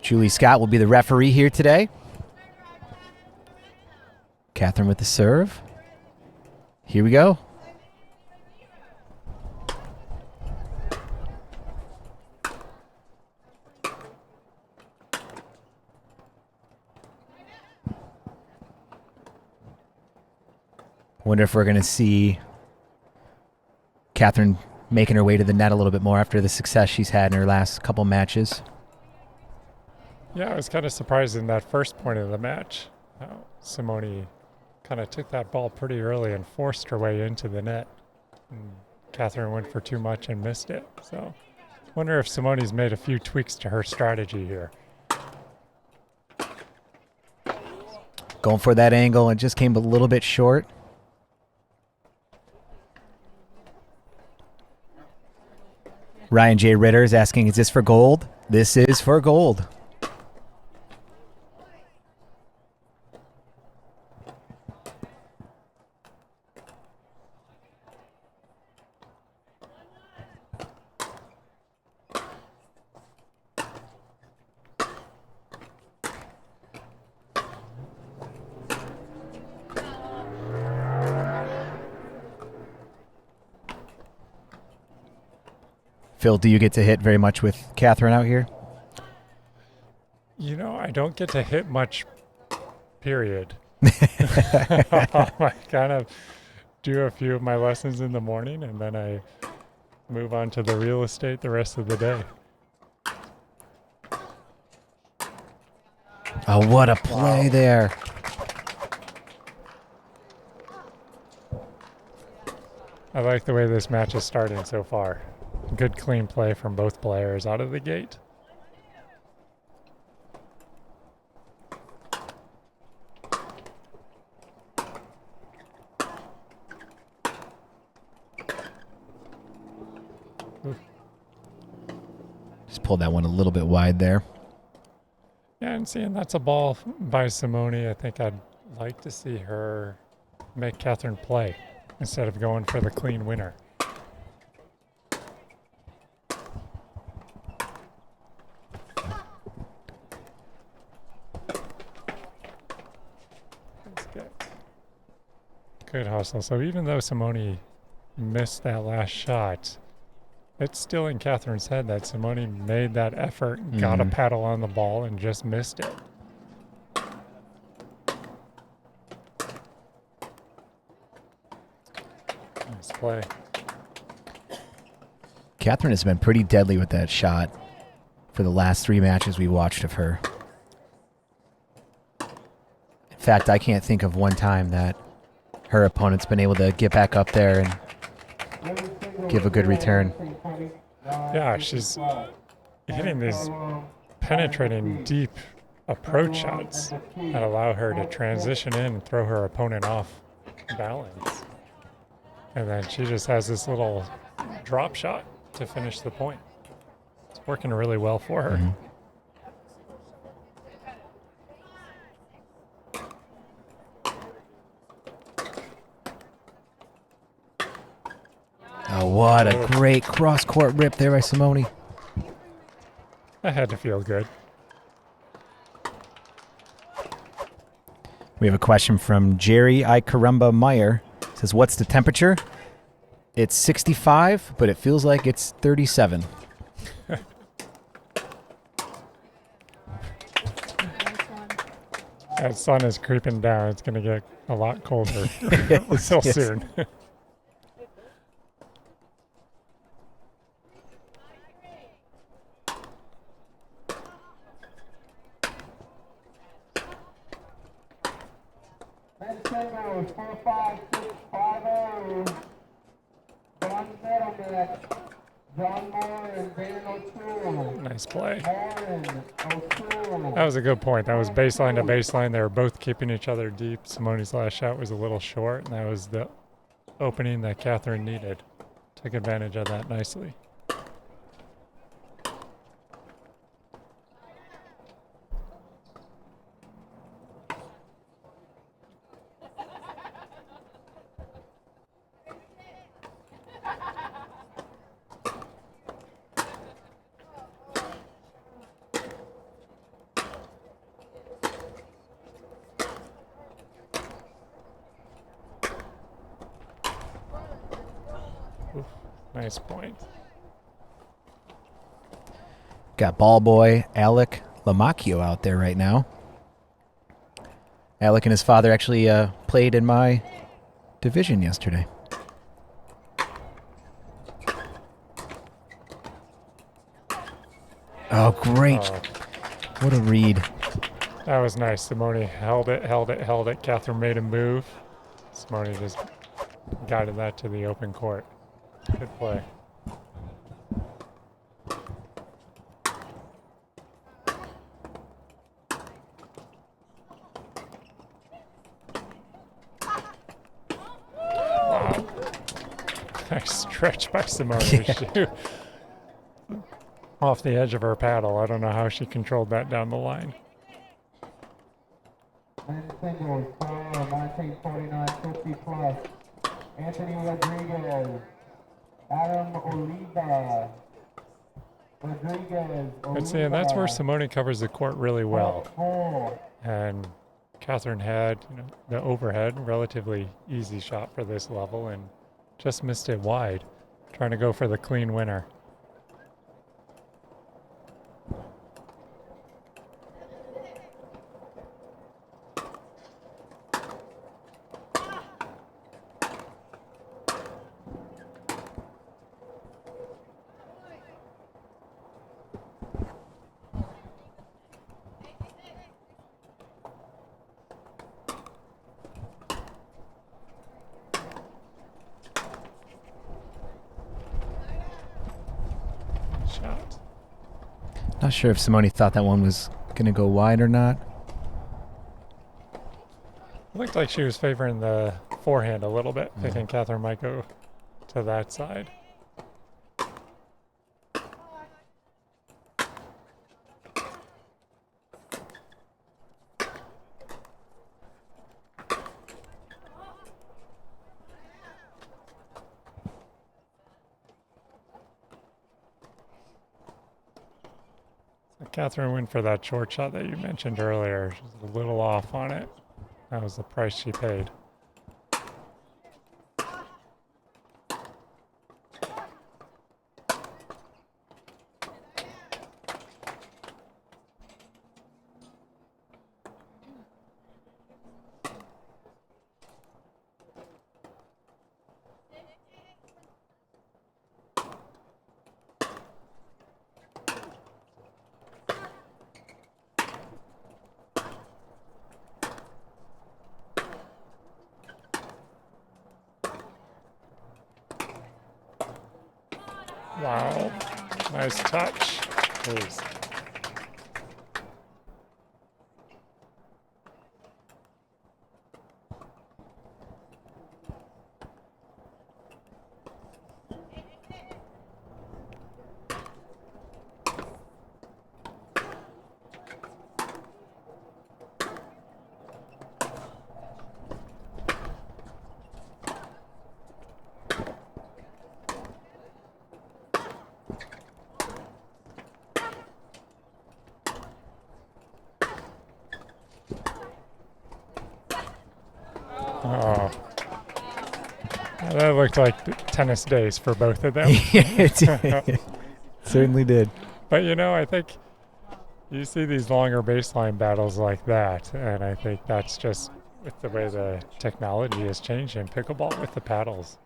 Julie Scott will be the referee here today. Catherine with the serve. Here we go. Wonder if we're going to see Catherine making her way to the net a little bit more after the success she's had in her last couple matches. Yeah, I was kind of surprised in that first point of the match. Simone kind of took that ball pretty early and forced her way into the net. And Catherine went for too much and missed it. So wonder if Simone's made a few tweaks to her strategy here. Going for that angle and just came a little bit short. Ryan J. Ritter is asking, is this for gold? This is for gold. Phil, do you get to hit very much with Catherine out here? You know, I don't get to hit much, period. I kind of do a few of my lessons in the morning, and then I move on to the real estate the rest of the day. Oh, what a play there. I like the way this match is starting so far. Good clean play from both players out of the gate. Just pulled that one a little bit wide there. Yeah, and seeing that's a ball by Simone, I think I'd like to see her make Catherine play instead of going for the clean winner. Good hustle. So even though Simone missed that last shot, it's still in Catherine's head that Simone made that effort, got a paddle on the ball, and just missed it. Nice play. Catherine has been pretty deadly with that shot for the last 3 matches we watched of her. In fact, I can't think of one time that her opponent's been able to get back up there and give a good return. Yeah, she's hitting these penetrating deep approach shots that allow her to transition in and throw her opponent off balance. And then she just has this little drop shot to finish the point. It's working really well for her. Mm-hmm. Oh, what a great cross-court rip there by Simone. That had to feel good. We have a question from Jerry I. Carumba Meyer. It says, what's the temperature? It's 65, but it feels like it's 37. That sun is creeping down. It's going to get a lot colder Yes, real yes. soon. Nice play. That was a good point. That was baseline to baseline. They were both keeping each other deep. Simone's last shot was a little short, and that was the opening that Catherine needed. Took advantage of that nicely. Nice point. Got ball boy Alec Lamacchio out there right now. Alec and his father actually played in my division yesterday. Oh, great. Oh, What a read. that was nice. Simone held it. Catherine made a move. Simone just guided that to the open court. Good play. Wow. Nice stretch by Simone. Shoot. Off the edge of her paddle. I don't know how she controlled that down the line. Men's singles, 1949-50 plus. Anthony Rodriguez, Adam Oliva. Rodriguez. But see, and that's where Simone covers the court really well. And Catherine had, the overhead, relatively easy shot for this level, and just missed it wide, trying to go for the clean winner. Shot. Not sure if Simone thought that one was going to go wide or not. Looked like she was favoring the forehand a little bit, thinking Catherine might go to that side. Catherine went for that short shot that you mentioned earlier. She was a little off on it. That was the price she paid. Wow, nice touch. Please. Oh, that looked like tennis days for both of them. It certainly did. But I think you see these longer baseline battles like that, and I think that's just with the way the technology has changed in pickleball with the paddles.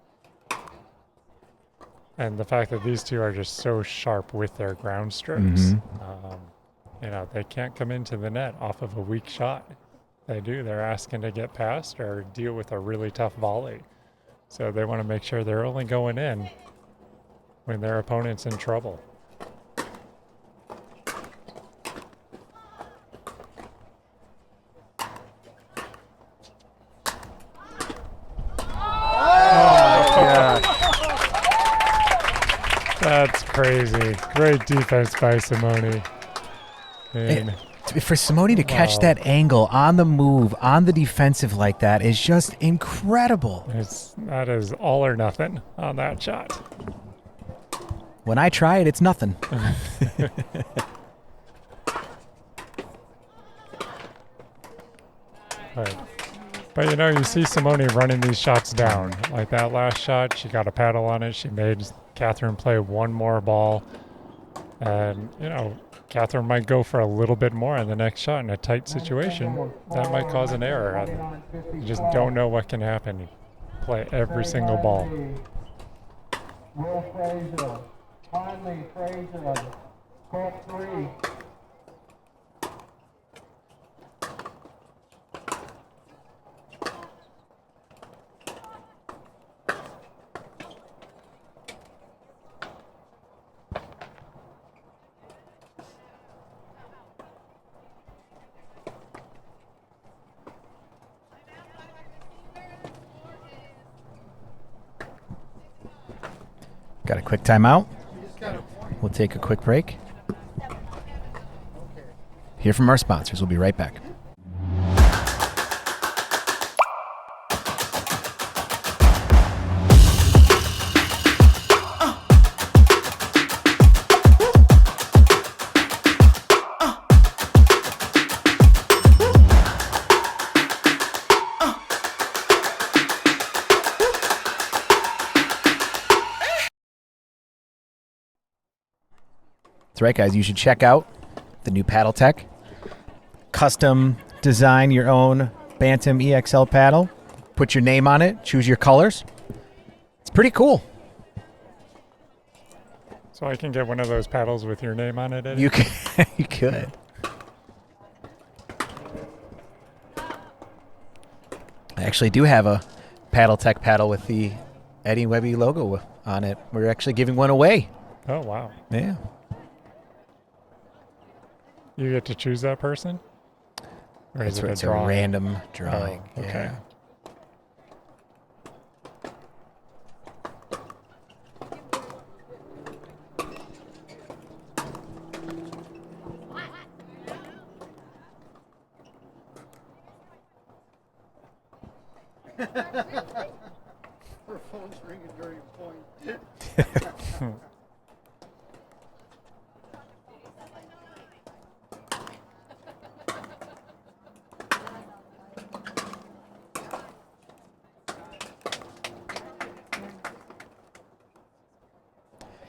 And the fact that these two are just so sharp with their ground strokes. They can't come into the net off of a weak shot. They do. They're asking to get past or deal with a really tough volley. So they want to make sure they're only going in when their opponent's in trouble. That's crazy. Great defense by Simone. And For Simone to catch that angle on the move, on the defensive like that is just incredible. that is all or nothing on that shot. When I try it, it's nothing. But you see Simone running these shots down. Like that last shot, she got a paddle on it. She made Catherine play one more ball, and Catherine might go for a little bit more on the next shot in a tight situation. That might cause an error. You just don't know what can happen. You play every single ball. Will Fraser, Conley Fraser, court 3. Got a quick timeout. We'll take a quick break. Hear from our sponsors. We'll be right back. That's right, guys. You should check out the new Paddle Tech. Custom design your own Bantam EXL paddle. Put your name on it. Choose your colors. It's pretty cool. So I can get one of those paddles with your name on it, Eddie? You can, you could. I actually do have a Paddle Tech paddle with the Eddie and Webby logo on it. We're actually giving one away. Oh, wow. Yeah. You get to choose that person? Or is it a It's a drawing? random drawing. Oh, okay. Yeah. Her phone's ringing during point.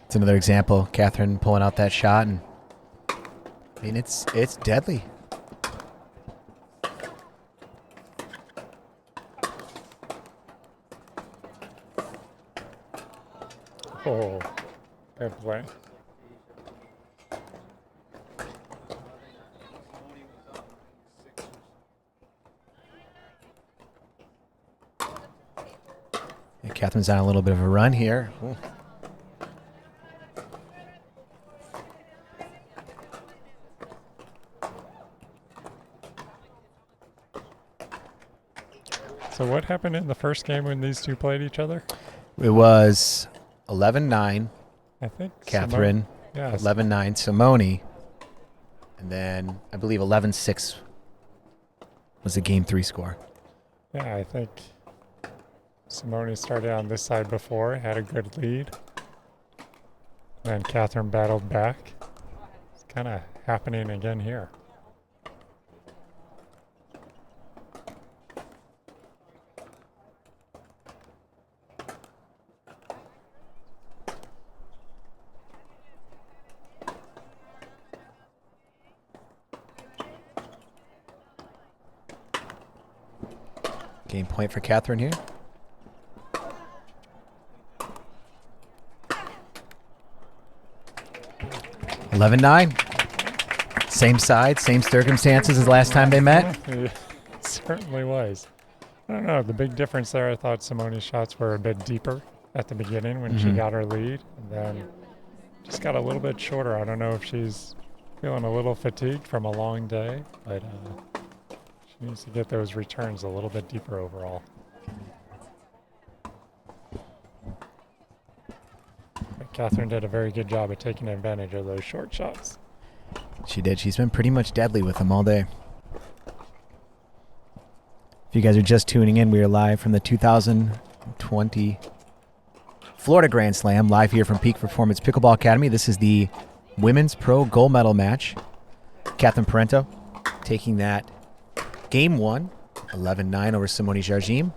It's another example. Catherine pulling out that shot, and I mean it's deadly. Oh, good play. And Catherine's on a little bit of a run here. Ooh. So what happened in the first game when these two played each other? It was 11-9, I think Catherine, Simone, 11-9, Simone, and then I believe 11-6 was the game 3 score. Yeah, I think Simone started on this side before, had a good lead. Then Catherine battled back. It's kind of happening again here. Game point for Catherine here. $11-9. Same side, same circumstances as last time they met. It certainly was. I don't know. The big difference there, I thought Simone's shots were a bit deeper at the beginning when she got her lead. And then just got a little bit shorter. I don't know if she's feeling a little fatigued from a long day, but she needs to get those returns a little bit deeper overall. But Catherine did a very good job of taking advantage of those short shots. She did. She's been pretty much deadly with them all day. If you guys are just tuning in, we are live from the 2020 Florida Grand Slam, live here from Peak Performance Pickleball Academy. This is the Women's Pro Gold Medal match. Catherine Parenteau taking that game 1, 11-9 over Simone Jardim.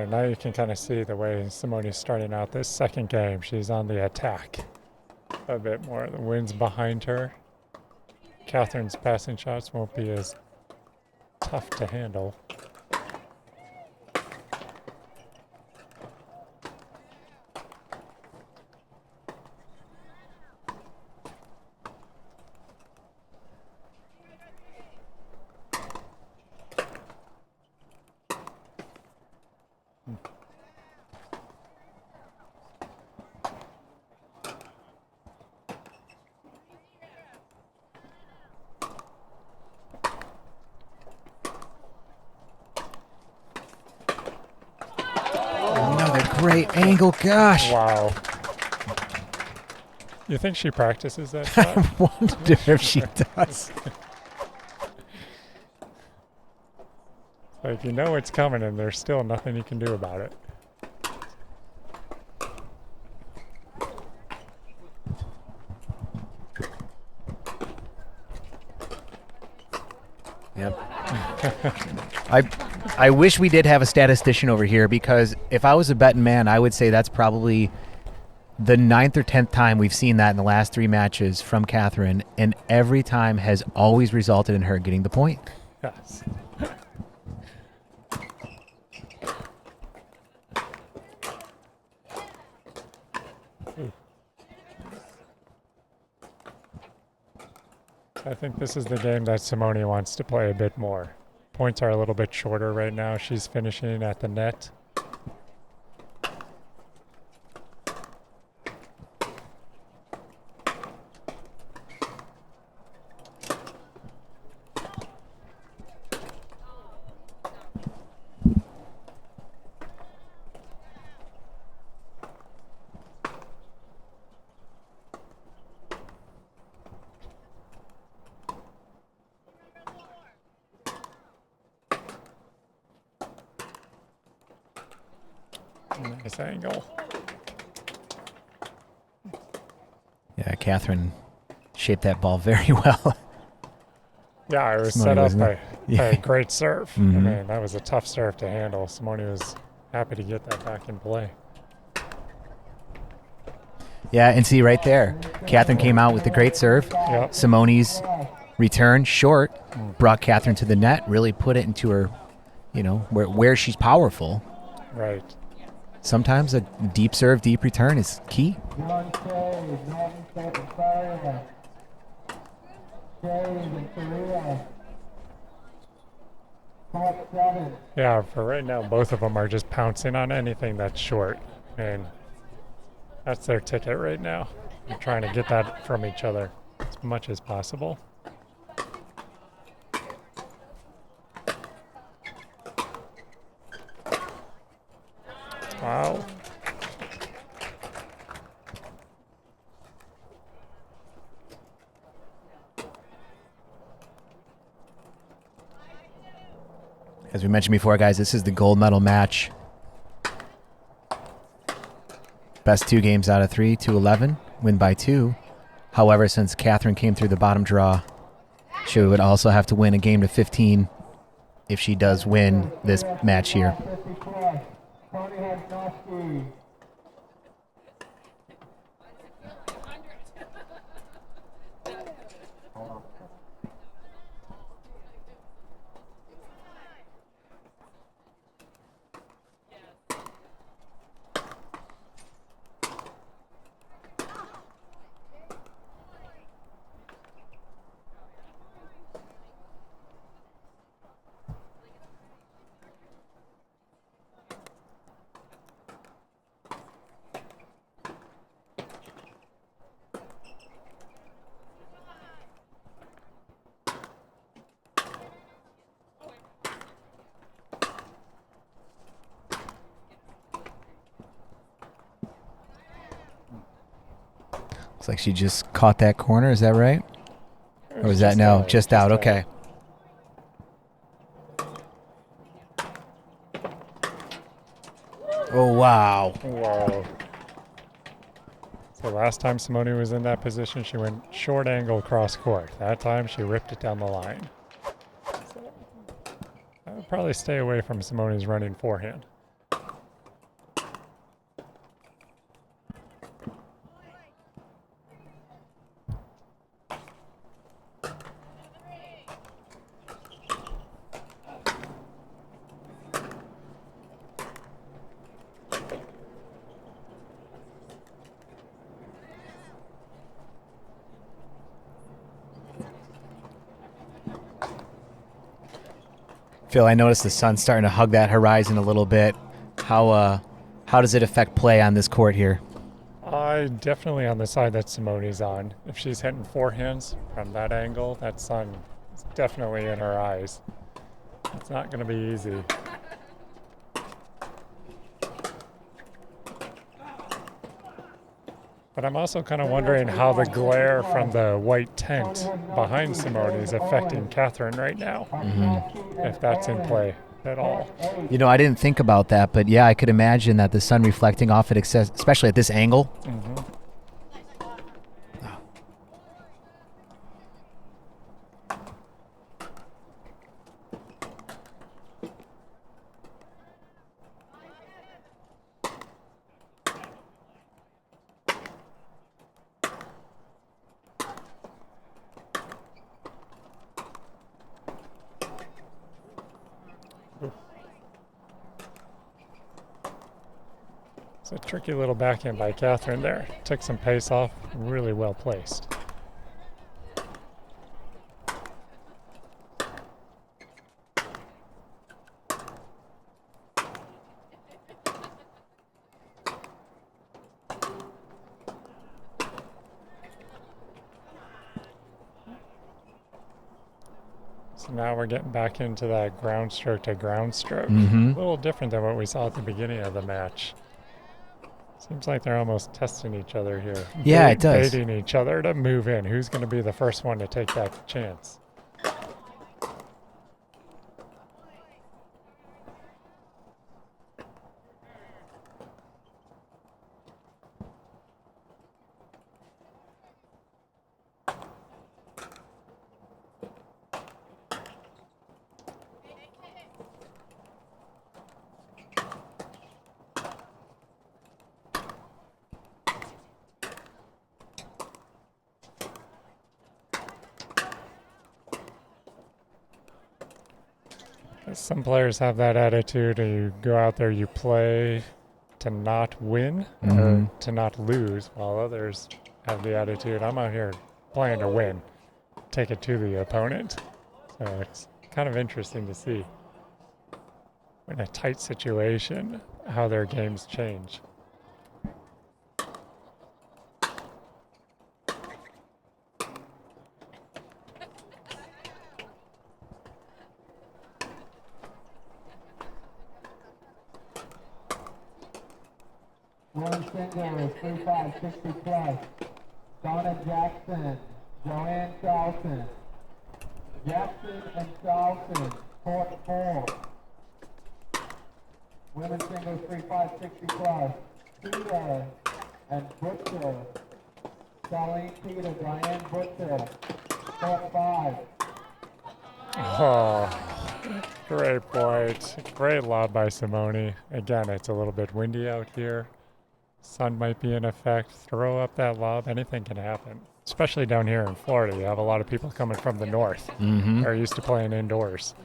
Right, now you can kind of see the way Simone's starting out this second game. She's on the attack a bit more. The wind's behind her. Catherine's passing shots won't be as tough to handle. Another great angle. Gosh. Wow. You think she practices that I shot? wonder if she does. Like, you know it's coming and there's still nothing you can do about it. Yep. I wish we did have a statistician over here, because if I was a betting man, I would say that's probably the 9th or 10th time we've seen that in the last 3 matches from Catherine, and every time has always resulted in her getting the point. Yes. I think this is the game that Simone wants to play a bit more. Points are a little bit shorter right now. She's finishing at the net. Nice angle. Yeah, Catherine shaped that ball very well. Yeah, it was Simone set up wasn't by it? Yeah. a great serve. I Mhm. mean, that was a tough serve to handle. Simone was happy to get that back in play. Yeah, and see right there, Catherine came out with the great serve. Yep. Simone's return short brought Catherine to the net, really put it into her, where she's powerful. Right. Sometimes a deep serve, deep return is key. One save, Norton second serve. Save in Korea. Top 7. Yeah, for right now, both of them are just pouncing on anything that's short. And that's their ticket right now. They're trying to get that from each other as much as possible. Wow. As we mentioned before, guys, this is the gold medal match. Best 2 games out of 3, 2-11, win by 2. However, since Catherine came through the bottom draw, she would also have to win a game to 15 if she does win this match here. 50 plus. Tony Hagnoski. Looks like she just caught that corner. Is that right? Or was that no? Just out. Okay. Oh, wow. Whoa. So last time Simone was in that position, she went short angle cross court. That time she ripped it down the line. So I would probably stay away from Simone's running forehand. Phil, I noticed the sun's starting to hug that horizon a little bit. How does it affect play on this court here? Definitely on the side that Simone's on. If she's hitting forehands from that angle, that sun is definitely in her eyes. It's not going to be easy. But I'm also kind of wondering how the glare from the white tent behind Simone is affecting Catherine right now. If that's in play at all. You know, I didn't think about that, but yeah, I could imagine that the sun reflecting off it, especially at this angle. It's a tricky little backhand by Catherine there. Took some pace off, really well placed. So now we're getting back into that ground stroke to ground stroke. A little different than what we saw at the beginning of the match. Seems like they're almost testing each other here. Yeah, it does. Baiting each other to move in. Who's going to be the first one to take that chance? Some players have that attitude. You go out there, you play to not win or to not lose, while others have the attitude, I'm out here playing to win. Take it to the opponent. So it's kind of interesting to see in a tight situation how their games change. Women's singles, 3-5, 60 plus. Donna Jackson, Joanne Charlton. Jackson and Charlton, court 4. Women's singles, 3-5, 60 plus. Peter and Butcher. Charlene Peter, Diane Butcher, court 5. Oh, great point. Great lob by Simone. Again, it's a little bit windy out here. Sun might be in effect. Throw up that lob. Anything can happen. Especially down here in Florida. You have a lot of people coming from the north. They're used to playing indoors.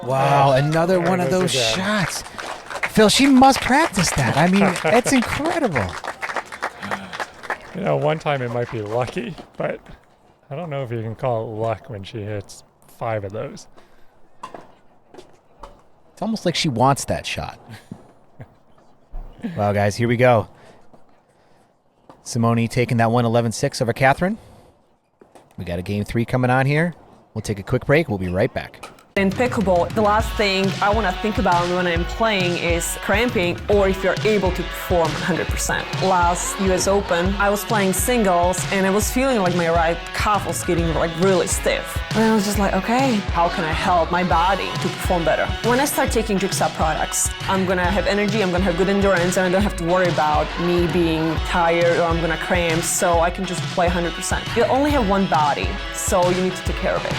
Wow, another one of those shots. Phil, she must practice that. I mean, it's incredible. You know, one time it might be lucky, but I don't know if you can call it luck when she hits 5 of those. It's almost like she wants that shot. Well, guys, here we go. Simone taking that 111-6 over Catherine. We got a game 3 coming on here. We'll take a quick break. We'll be right back. In pickleball, the last thing I want to think about when I'm playing is cramping or if you're able to perform 100%. Last US Open, I was playing singles and I was feeling like my right calf was getting like really stiff. And I was just like, okay, how can I help my body to perform better? When I start taking Jigsaw products, I'm gonna have energy, I'm gonna have good endurance, and I don't have to worry about me being tired or I'm gonna cramp, so I can just play 100%. You only have one body, so you need to take care of it.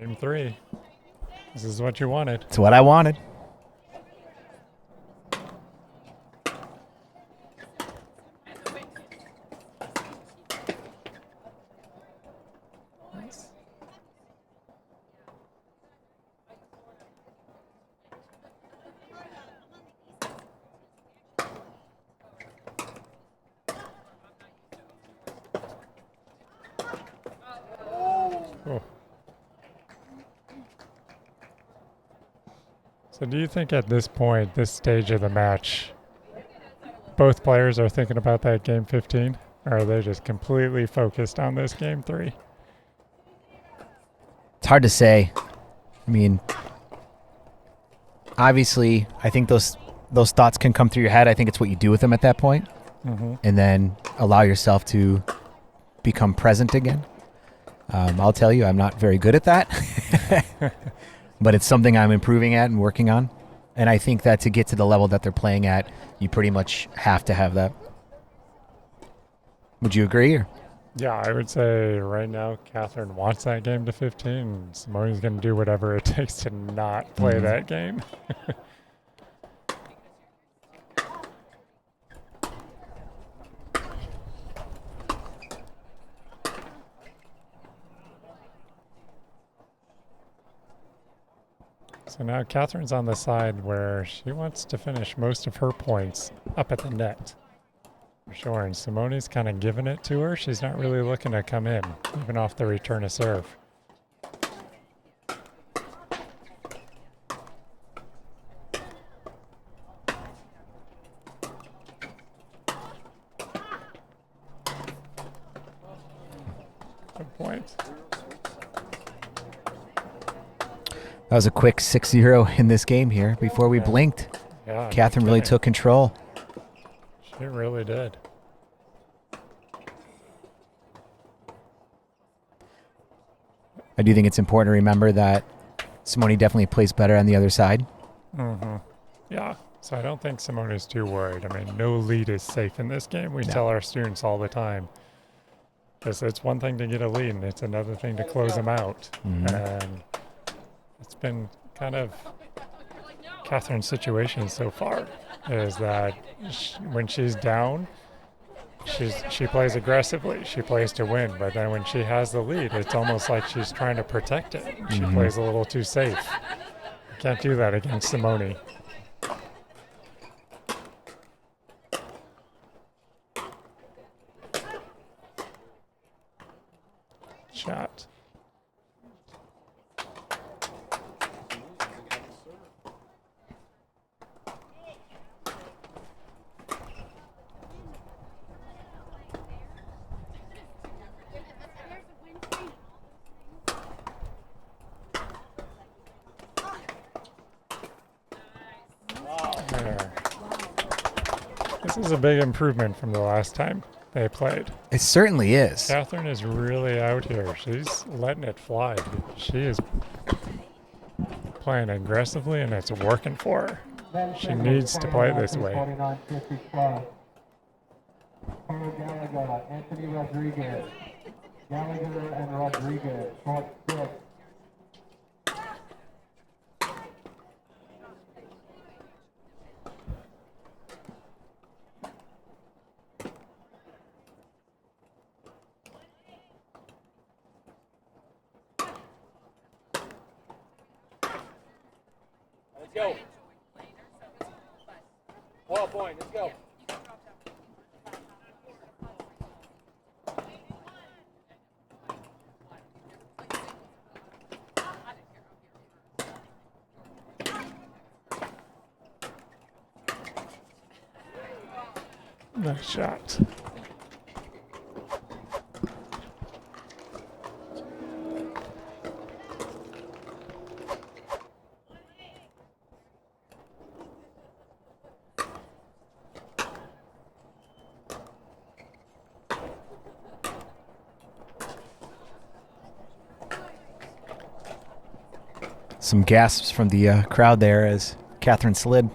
Game 3. This is what you wanted. It's what I wanted. So do you think at this point, this stage of the match, both players are thinking about that game 15? Or are they just completely focused on this game 3? It's hard to say. I mean, obviously, I think those thoughts can come through your head. I think it's what you do with them at that point, and then allow yourself to become present again. I'll tell you, I'm not very good at that, but it's something I'm improving at and working on. And I think that to get to the level that they're playing at, you pretty much have to have that. Would you agree? Or? Yeah, I would say right now Catherine wants that game to 15. And Simone's going to do whatever it takes to not play that game. So now Catherine's on the side where she wants to finish most of her points up at the net. For sure, and Simone's kind of giving it to her. She's not really looking to come in, even off the return of serve. Good point. That was a quick 6-0 in this game here. Before we blinked, Yeah, Catherine really took control. She really did. I do think it's important to remember that Simone definitely plays better on the other side. Yeah, so I don't think Simone is too worried. I mean, no lead is safe in this game. We tell our students all the time. Because it's one thing to get a lead, and it's another thing to close them out. And it's been kind of Catherine's situation so far, is that when she's down, she plays aggressively. She plays to win. But then when she has the lead, it's almost like she's trying to protect it. She plays a little too safe. You can't do that against Simone. Shot. There. This is a big improvement from the last time they played. It certainly is. Catherine is really out here. She's letting it fly. She is playing aggressively, and it's working for her. She needs to play this way. 49-50 Carl Gallagher, Anthony Rodriguez. Gallagher and Rodriguez, court 6. Let's go. 12 point, let's go. Nice shot. Some gasps from the crowd there as Catherine slid.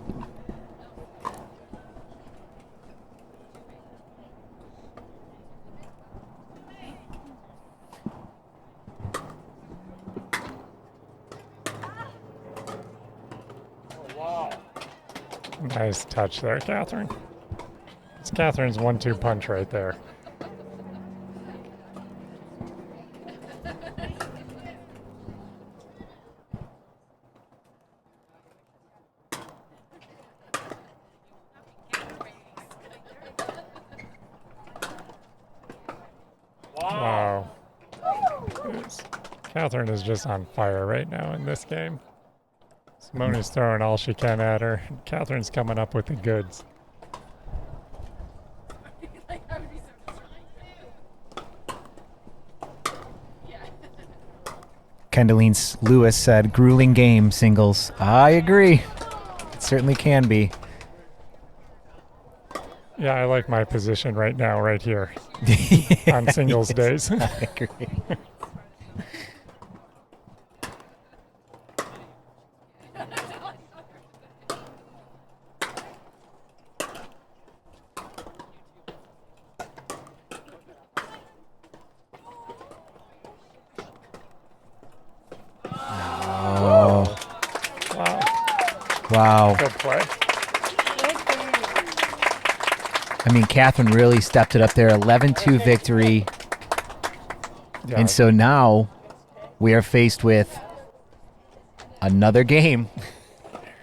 Nice touch there, Catherine. It's Catherine's 1-2 punch right there. Wow. Catherine is just on fire right now in this game. Simone's throwing all she can at her. Catherine's coming up with the goods. Kendaline Lewis said, grueling game, singles. I agree. It certainly can be. Yeah, I like my position right now, right here, on singles days. I agree. Oh, Wow, wow. good play. I mean, Catherine really stepped it up there. 11-2 victory. Yeah, And so now we are faced with another game.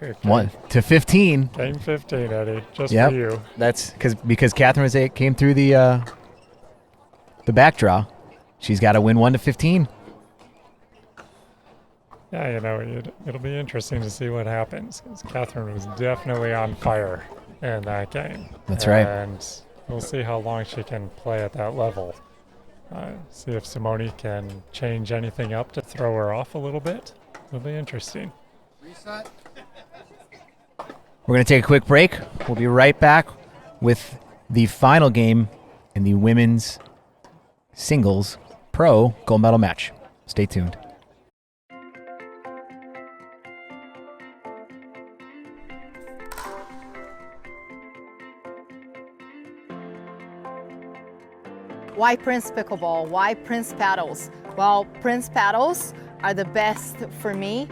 okay. 1-15. Game 15, Eddie, just Yep. for you. That's because Catherine came through the back draw. She's got to win 1-15. Yeah, you know, it'll be interesting to see what happens, because Catherine was definitely on fire in that game. That's right. And we'll see how long she can play at that level. See if Simone can change anything up to throw her off a little bit. It'll be interesting. Reset. We're going to take a quick break. We'll be right back with the final game in the women's singles pro gold medal match. Stay tuned. Why Prince Pickleball? Why Prince Paddles? Well, Prince Paddles are the best for me.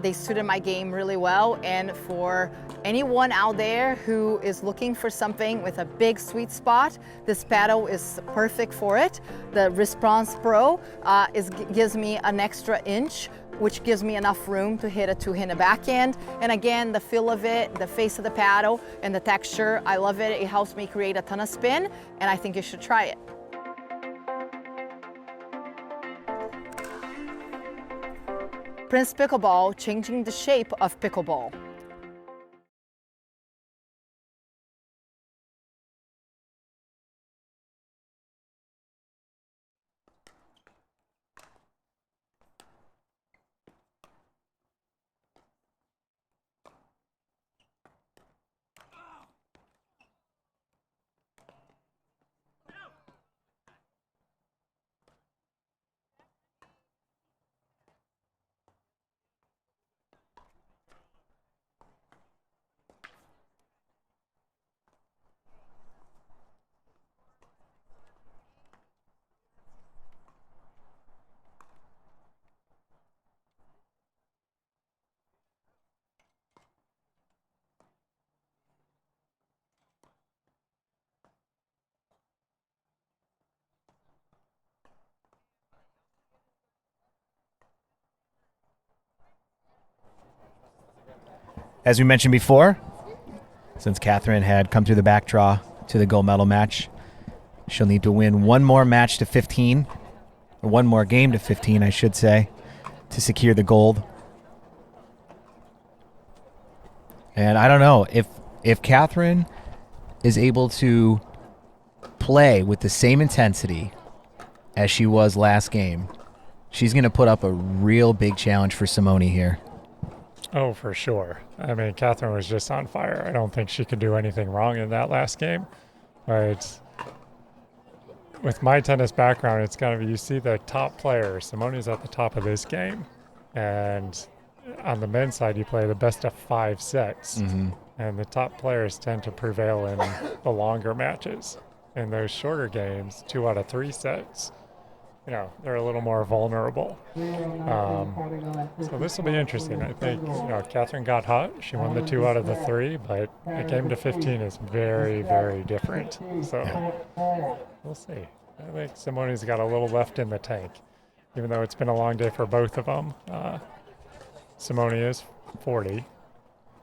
They suited my game really well, and for anyone out there who is looking for something with a big sweet spot, this paddle is perfect for it. The Response Pro gives me an extra inch, which gives me enough room to hit a two-handed backhand. And again, the feel of it, the face of the paddle, and the texture, I love it. It helps me create a ton of spin, and I think you should try it. Prince Pickleball, changing the shape of pickleball. As we mentioned before, since Catherine had come through the back draw to the gold medal match, she'll need to win one more match to 15, or one more game to 15, I should say, to secure the gold. And I don't know, if Catherine is able to play with the same intensity as she was last game, she's going to put up a real big challenge for Simone here. Oh, for sure. I mean, Catherine was just on fire. I don't think she could do anything wrong in that last game. But with my tennis background, it's kind of, you see the top players. Simone's at the top of this game. And on the men's side, you play the best of 5 sets. Mm-hmm. And the top players tend to prevail in the longer matches. In those shorter games, 2 out of 3 sets, you know, they're a little more vulnerable. So this will be interesting. I think, you know, Catherine got hot. She won the 2 out of the 3, but a game to 15 is very, very different. So we'll see. I think Simone's got a little left in the tank, even though it's been a long day for both of them. Simone is 40. Right?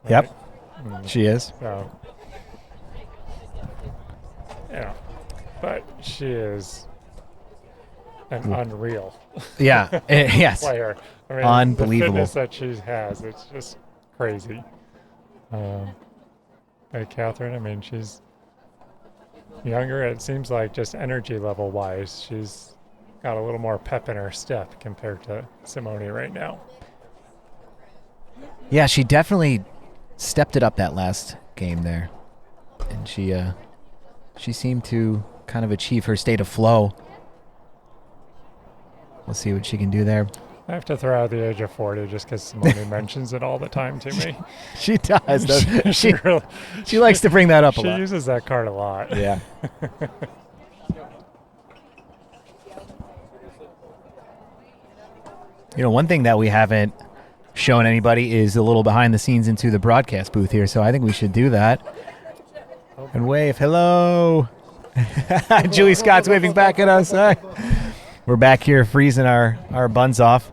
Yep, she is. So, yeah, but she is an unreal Yeah, yes. player. I mean, Unbelievable. The fitness that she has, it's just crazy. Like Catherine, I mean, she's younger. It seems like just energy level wise, she's got a little more pep in her step compared to Simone right now. Yeah, she definitely stepped it up that last game there, and she seemed to kind of achieve her state of flow. We'll see what she can do there. I have to throw out the age of 40 just because Simone mentions it all the time to me. She does. Doesn't she? really, She likes to bring that up a she lot. uses that card a lot. Yeah. You know, one thing that we haven't shown anybody is a little behind the scenes into the broadcast booth here, so I think we should do that. And wave. Hello. Julie Scott's waving back at us. Hi. We're back here freezing our buns off.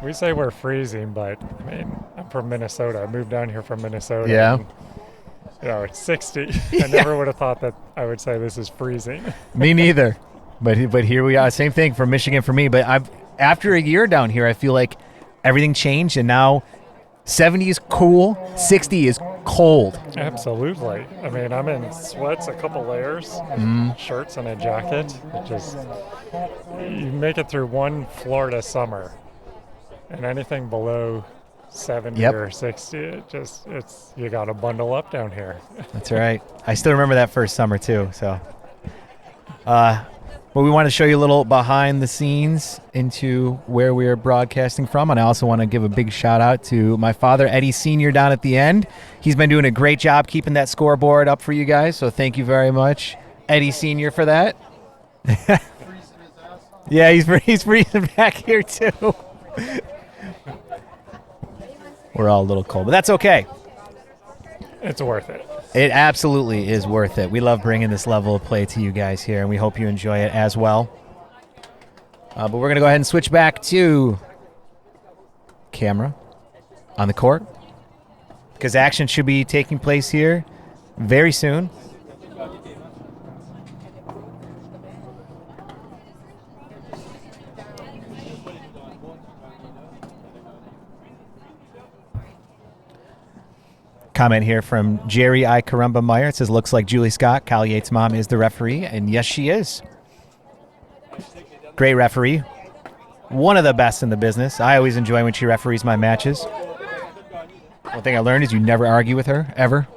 We say we're freezing, but I mean, I'm from Minnesota. I moved down here from Minnesota. Yeah. And, you know, it's 60. I never would have thought that I would say this is freezing. Me neither. But here we are. Same thing from Michigan for me. But after a year down here, I feel like everything changed, and now 70 is cool, 60 is cold. Absolutely. I mean, I'm in sweats, a couple layers, shirts and a jacket. It just, you make it through one Florida summer, and anything below 70 or 60, it's you got to bundle up down here. That's right. I still remember that first summer too. So, but we want to show you a little behind the scenes into where we are broadcasting from. And I also want to give a big shout out to my father, Eddie Sr., down at the end. He's been doing a great job keeping that scoreboard up for you guys. So thank you very much, Eddie Sr., for that. Yeah, he's freezing back here too. We're all a little cold, but that's okay. It's worth it. It absolutely is worth it. We love bringing this level of play to you guys here, and we hope you enjoy it as well. But we're going to go ahead and switch back to camera on the court, because action should be taking place here very soon. Comment here from Jerry I. Carumba Meyer. It says, looks like Julie Scott, Cal Yates' mom, is the referee. And yes, she is. Great referee. One of the best in the business. I always enjoy when she referees my matches. One thing I learned is you never argue with her, ever.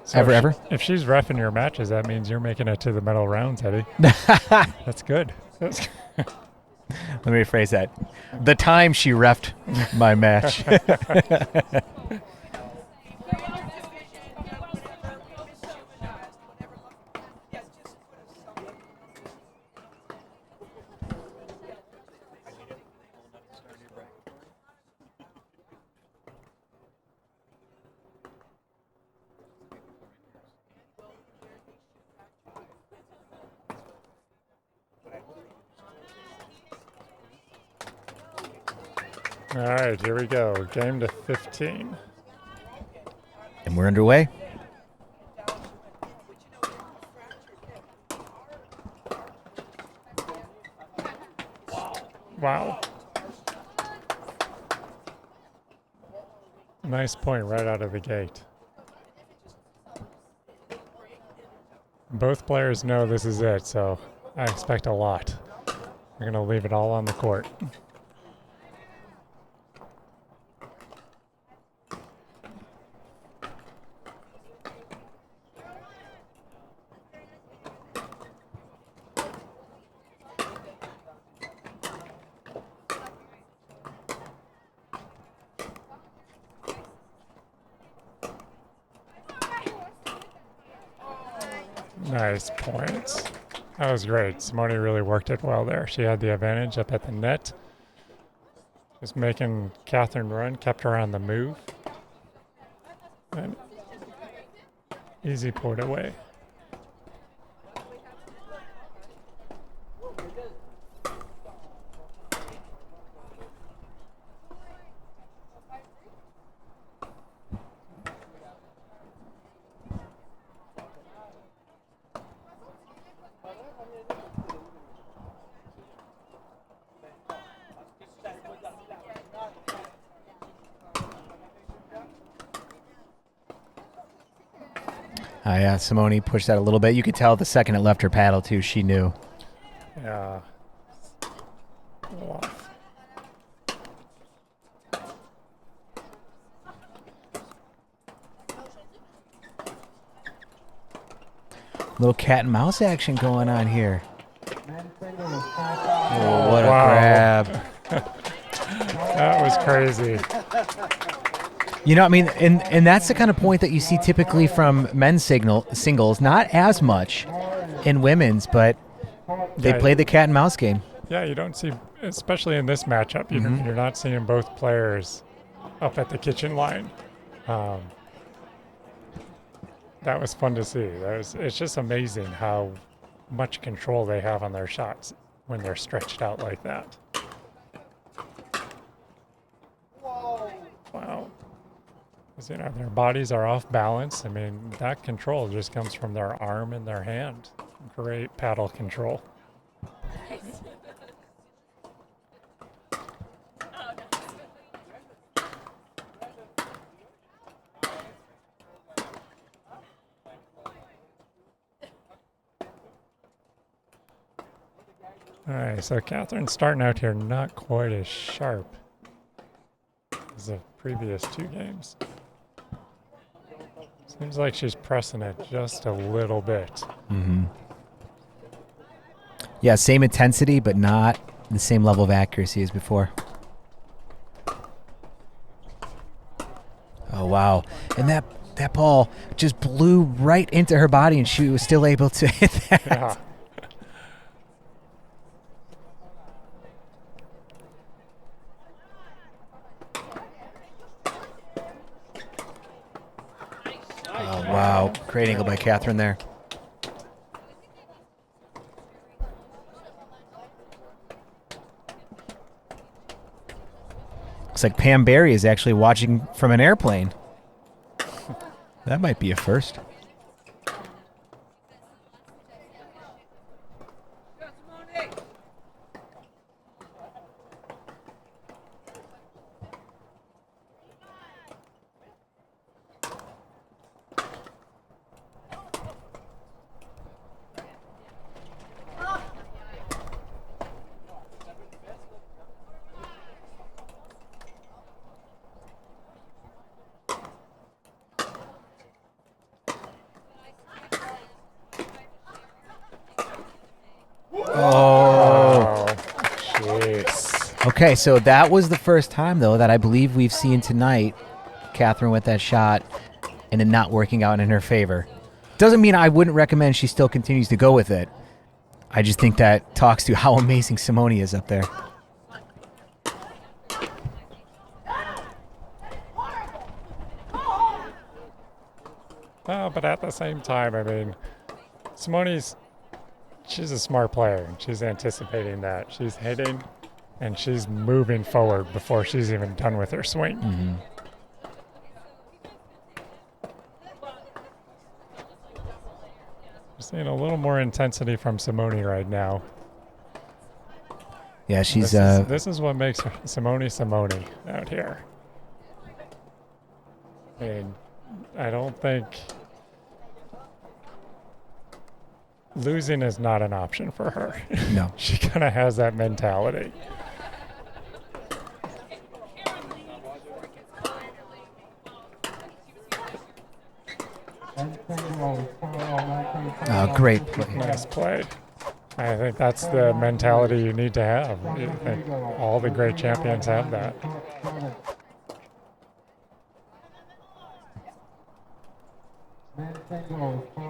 So ever. If she's reffing your matches, that means you're making it to the medal rounds, Eddie. That's good. Let me rephrase that. The time she reffed my match. All right, here we go. Game to 15. And we're underway. Wow. Nice point right out of the gate. Both players know this is it, so I expect a lot. We're going to leave it all on the court. Nice points. That was great. Simone really worked it well there. She had the advantage up at the net. Just making Catherine run, kept her on the move. And easy point away. Yeah, Simone pushed that a little bit. You could tell the second it left her paddle, too. She knew. Yeah. Wow. Little cat and mouse action going on here. Men's single is Oh, what a Wow. grab. That was crazy. You know, I mean, and that's the kind of point that you see typically from men's singles. Not as much in women's, but they Yeah. play the cat and mouse game. Yeah, you don't see, especially in this matchup, you're not seeing both players up at the kitchen line. That was fun to see. It's just amazing how much control they have on their shots when they're stretched out like that. Wow. 'Cause, you know, their bodies are off balance. I mean, that control just comes from their arm and their hand. Great paddle control. All right, so Catherine's starting out here not quite as sharp as the previous two games. Seems like she's pressing it just a little bit. Yeah, same intensity, but not the same level of accuracy as before. Oh, wow. And that ball just blew right into her body, and she was still able to hit that. Yeah. Oh, wow. Great angle by Catherine there. Looks like Pam Barry is actually watching from an airplane. That might be a first. Oh, jeez. Okay, so that was the first time, though, that I believe we've seen tonight Catherine with that shot and it not working out in her favor. Doesn't mean I wouldn't recommend she still continues to go with it. I just think that talks to how amazing Simone is up there. But at the same time, I mean, she's a smart player. And she's anticipating that. She's hitting and she's moving forward before she's even done with her swing. We're seeing a little more intensity from Simone right now. Yeah, she's This is what makes Simone out here. I mean, I don't think losing is not an option for her. no. She kind of has that mentality. Men's single is 19. Oh, great play. Nice play. I think that's the mentality you need to have. I think all the great champions have that. Men's single is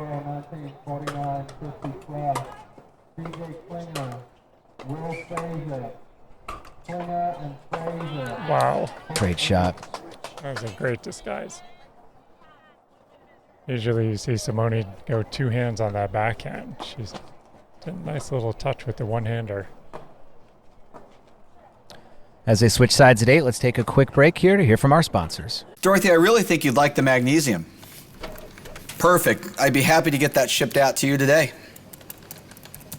19, 49, 50+. DJ Klinger, Will Fraser. Klinger and Fraser. Wow. Great shot. That was a great disguise. Usually you see Simone go two hands on that backhand. She's did a nice little touch with the one-hander. As they switch sides at 8, let's take a quick break here to hear from our sponsors. Dorothy, I really think you'd like the magnesium. Perfect. I'd be happy to get that shipped out to you today.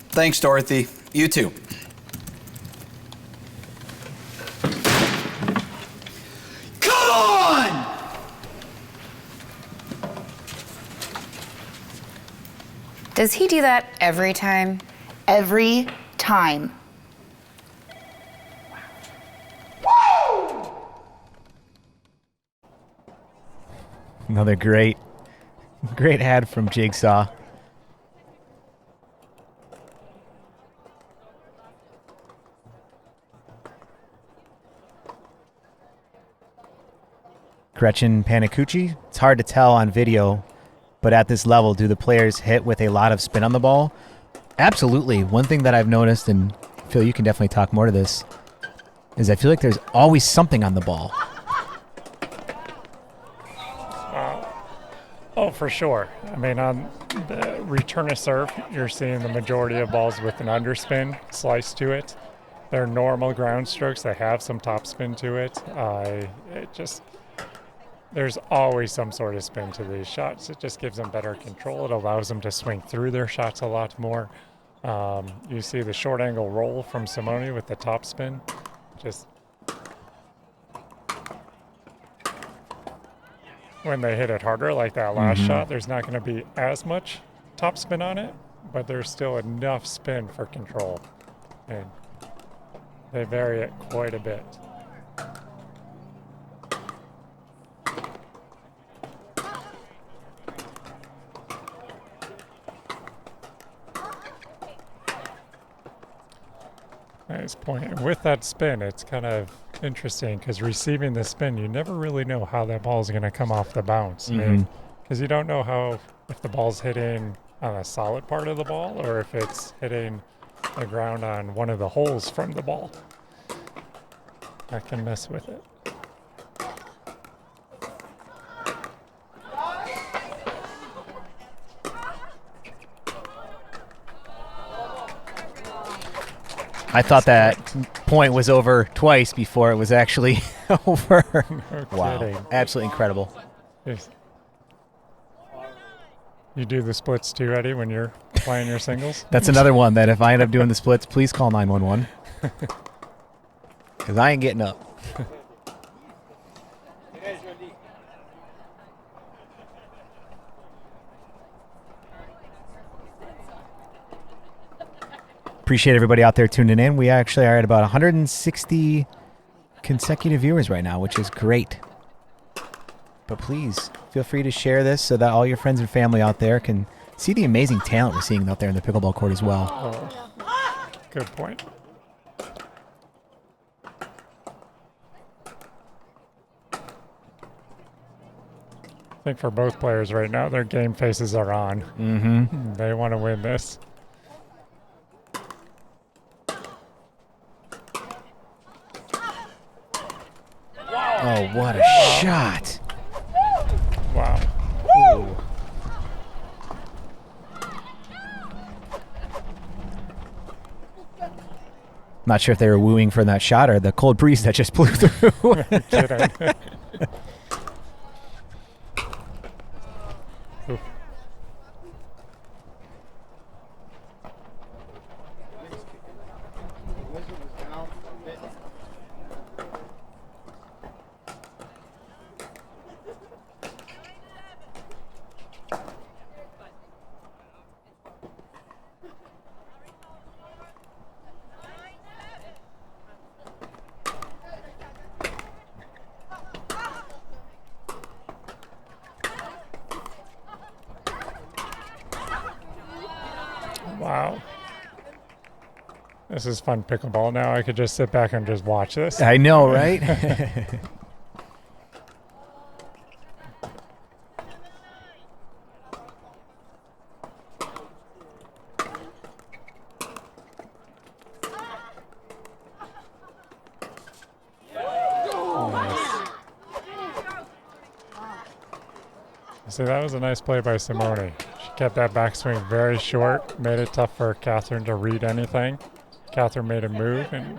Thanks, Dorothy. You too. Come on! Does he do that every time? Every time. Another great ad from Jigsaw. Gretchen Panicucci. It's hard to tell on video, but at this level, do the players hit with a lot of spin on the ball? Absolutely. One thing that I've noticed, and Phil, you can definitely talk more to this, is I feel like there's always something on the ball. Oh, for sure. I mean, on the return to serve, you're seeing the majority of balls with an underspin slice to it. They're normal ground strokes. They have some topspin to it. There's always some sort of spin to these shots. It just gives them better control. It allows them to swing through their shots a lot more. You see the short angle roll from Simone with the topspin. Just when they hit it harder, like that last shot, there's not going to be as much topspin on it, but there's still enough spin for control. And they vary it quite a bit. Nice point. And with that spin, it's kind of interesting because receiving the spin, you never really know how that ball is going to come off the bounce. Because you don't know if the ball's hitting on a solid part of the ball or if it's hitting the ground on one of the holes from the ball. That can mess with it. I thought that point was over twice before it was actually over. No Wow. kidding. Absolutely incredible. Yes. You do the splits too, Eddie, when you're playing your singles? That's another one that if I end up doing the splits, please call 911. Because I ain't getting up. Appreciate everybody out there tuning in. We actually are at about 160 consecutive viewers right now, which is great. But please feel free to share this so that all your friends and family out there can see the amazing talent we're seeing out there in the pickleball court as well. Oh, good point. I think for both players right now, their game faces are on. They want to win this. Oh, what a shot. Wow. Ooh. Not sure if they were wooing for that shot or the cold breeze that just blew through. Kidding. Oof. Wow. This is fun pickleball now. I could just sit back and just watch this. I know, right? See, that was a nice play by Simone. She kept that backswing very short, made it tough for Catherine to read anything. Catherine made a move, and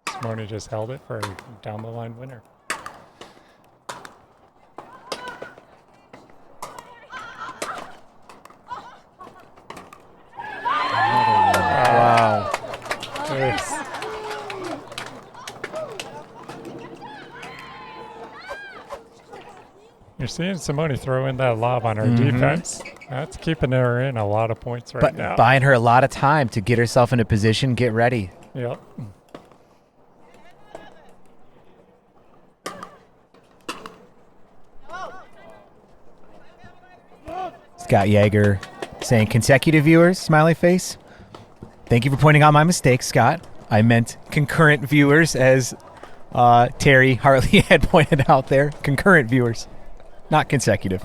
Simone just held it for a down-the-line winner. Wow. Yes. You're seeing Simone throw in that lob on her defense. That's keeping her in a lot of points right now. Buying her a lot of time to get herself in a position, get ready. Yep. Scott Yeager saying consecutive viewers, smiley face. Thank you for pointing out my mistake, Scott. I meant concurrent viewers, as Terry Hartley had pointed out there. Concurrent viewers, not consecutive.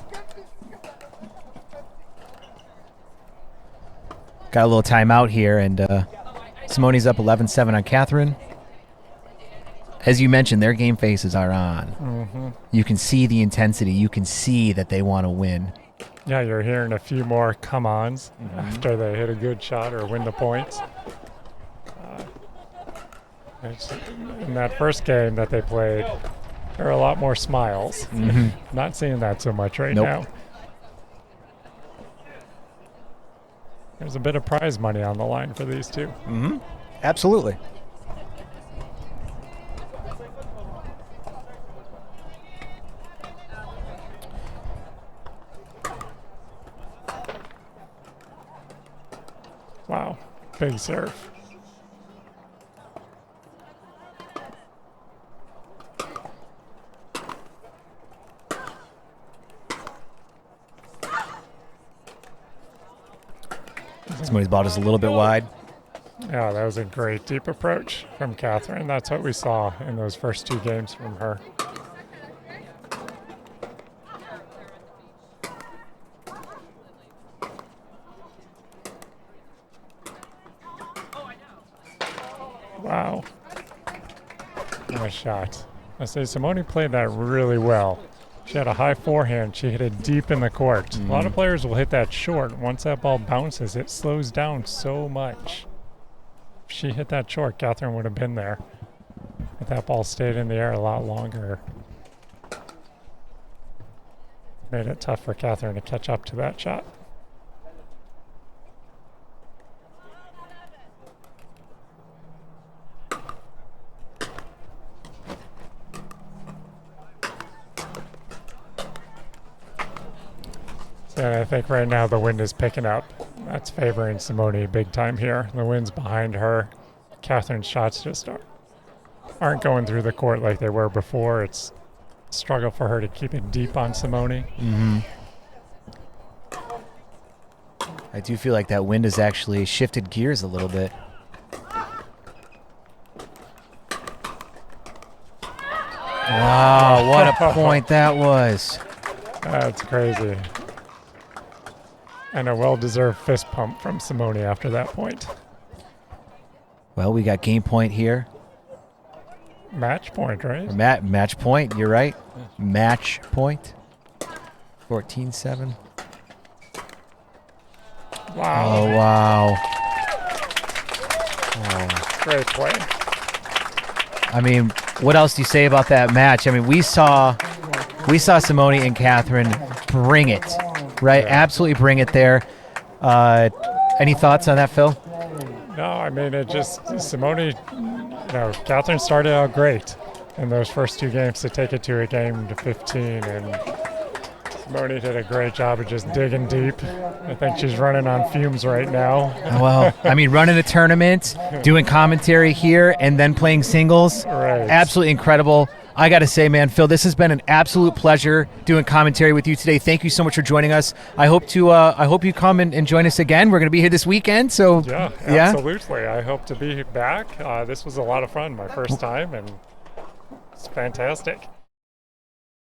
Got a little timeout here, and Simone's up 11-7 on Catherine. As you mentioned, their game faces are on. Mm-hmm. You can see the intensity. You can see that they want to win. Yeah, you're hearing a few more come-ons after they hit a good shot or win the points. In that first game that they played, there were a lot more smiles. Mm-hmm. Not seeing that so much right Nope. now. There's a bit of prize money on the line for these two. Mm-hmm. Absolutely. Wow, big serve. Somebody's ball is a little bit wide. Yeah, that was a great deep approach from Catherine. That's what we saw in those first two games from her. Wow. Nice shot. I say Simone played that really well. She had a high forehand. She hit it deep in the court. A lot of players will hit that short. Once that ball bounces, it slows down so much. If she hit that short, Catherine would have been there. If that ball stayed in the air a lot longer, made it tough for Catherine to catch up to that shot. And I think right now the wind is picking up. That's favoring Simone big time here. The wind's behind her. Catherine's shots just aren't going through the court like they were before. It's a struggle for her to keep it deep on Simone. Mm-hmm. I do feel like that wind has actually shifted gears a little bit. Wow, what a point that was. That's crazy. And a well-deserved fist pump from Simone after that point. Well, we got game point here. Match point, right? Match point, you're right. Match point. 14-7. Wow. Oh, wow. Great play. I mean, what else do you say about that match? I mean, we saw Simone and Catherine bring it, right? Yeah. Absolutely bring it there. Any thoughts on that, Phil? No, I mean, it just, Simone, Catherine started out great in those first two games to take it to a game to 15, and Simone did a great job of just digging deep. I think she's running on fumes right now. Well, I mean, running a tournament, doing commentary here, and then playing singles. Right. Absolutely incredible. I got to say, man, Phil, this has been an absolute pleasure doing commentary with you today. Thank you so much for joining us. I hope you come and join us again. We're going to be here this weekend, so yeah, absolutely. I hope to be back. This was a lot of fun, my first time, and it's fantastic.